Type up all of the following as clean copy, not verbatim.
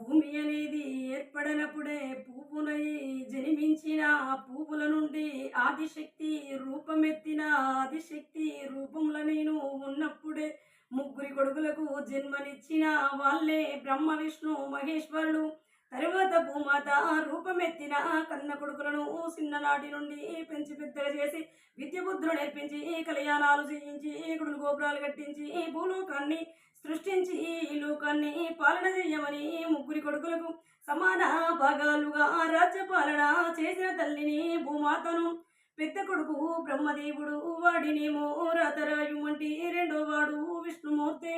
భూమి అనేది ఏర్పడినప్పుడే పువ్వునై జన్మించిన పువ్వుల నుండి ఆదిశక్తి రూపమెత్తిన ఆదిశక్తి రూపంలో నేను ఉన్నప్పుడే ముగ్గురి కొడుకులకు జన్మనిచ్చిన వాళ్ళే బ్రహ్మ విష్ణు మహేశ్వరులు. తరువాత భూమాత రూపమెత్తిన కన్న కొడుకులను చిన్ననాటి నుండి పెంచి పెద్దగా చేసి విద్య బుద్ధులు నేర్పించి కళ్యాణాలు చేయించి గుడులు గోపురాలు కట్టించి భూలోకాన్ని సృష్టించి ఈ లోకాన్ని పాలన చెయ్యమని ముగ్గురి కొడుకులకు సమాన భాగాలుగా రాజ్యపాలన చేసిన తల్లిని భూమాతను. పెద్ద కొడుకు బ్రహ్మదేవుడు, వాడినేమో రథరాయుమంటి, రెండో వాడు విష్ణుమూర్తి,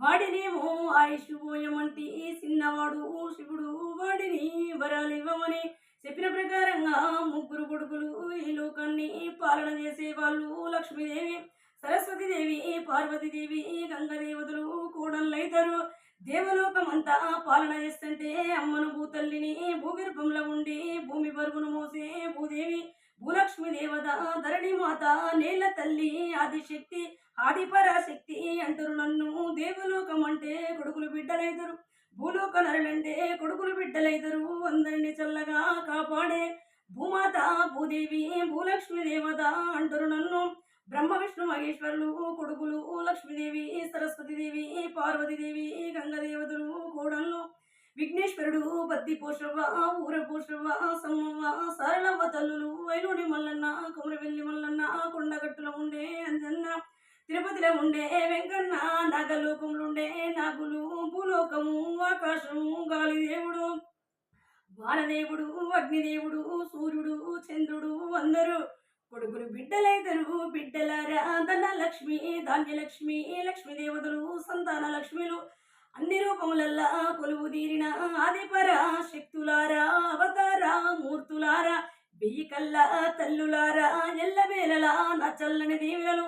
వాడినేమో ఆయుష్పోయమంటి, చిన్నవాడు శివుడు, వాడిని వరాలివ్వమని చెప్పిన ప్రకారంగా ముగ్గురు కొడుకులు ఈ లోకాన్ని పాలన చేసేవాళ్ళు. లక్ష్మీదేవి, సరస్వతీదేవి, పార్వతీదేవి, గంగదేవతలు కూడళ్ళైతారు. దేవలోకమంతా పాలన చేస్తుంటే అమ్మను భూతల్లిని భూగర్భంలో ఉండి భూమి బరువును మోసే భూదేవి, భూలక్ష్మి దేవత, ధరణి మాత, నేల తల్లి, ఆదిశక్తి, ఆదిపరాశక్తి అంటారు నన్ను. దేవలోకం అంటే కొడుకులు బిడ్డలైతారు, భూలోక నరులంటే కొడుకులు బిడ్డలైతారు. అందరినీ చల్లగా కాపాడే భూమాత భూదేవి, భూలక్ష్మి దేవత అంటారు నన్ను. బ్రహ్మ విష్ణు మహేశ్వరులు కొడుకులు లక్ష్మీదేవి, సరస్వతీదేవి, పార్వతీదేవి, గంగదేవతలు కోడళ్ళు. విఘ్నేశ్వరుడు, బద్ది పోషవ్వ, ఊర పోషవ్వ, సమ్మవ్వ, సరళవ్వ తల్లులు, వైలోని మల్లన్న, కుమరవెల్లి మల్లన్న, కొండగట్టులో ఉండే అంజన్న, తిరుపతిలో ఉండే వెంకన్న, నాగలోకంలో ఉండే నాగులు, భూలోకము, ఆకాశము, గాలిదేవుడు, వానదేవుడు, అగ్నిదేవుడు, సూర్యుడు, చంద్రుడు అందరూ కొడుకులు బిడ్డలైతరు. బిడ్డలారా ధనలక్ష్మి, ధాన్యలక్ష్మి, లక్ష్మీదేవతలు, సంతాన లక్ష్మిలు, అన్ని రూపములల్లా కొలువు తీరిన ఆదిపర శక్తులారా, అవతార మూర్తులారా, వెయ్యి కళ్ళ తల్లులారా, ఎల్లవేళలా నా చల్లని దీవెనలు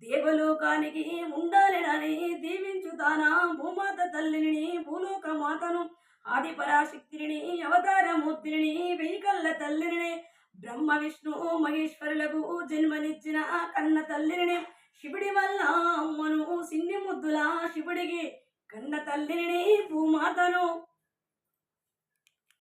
దేవలోకానికి ఉండాలని దీవించుతానా భూమాత తల్లిని, భూలోక మాతను, ఆదిపరాశక్తిని, అవతారమూర్తిని, వెయ్యి కళ్ళ తల్లిని, బ్రహ్మ విష్ణు మహేశ్వరులకు జన్మనిచ్చిన కన్న తల్లిని, శివుడి వల్ల అమ్మను, సిన్ని ముద్దుల శివుడికి కన్న తల్లిని భూమాతను.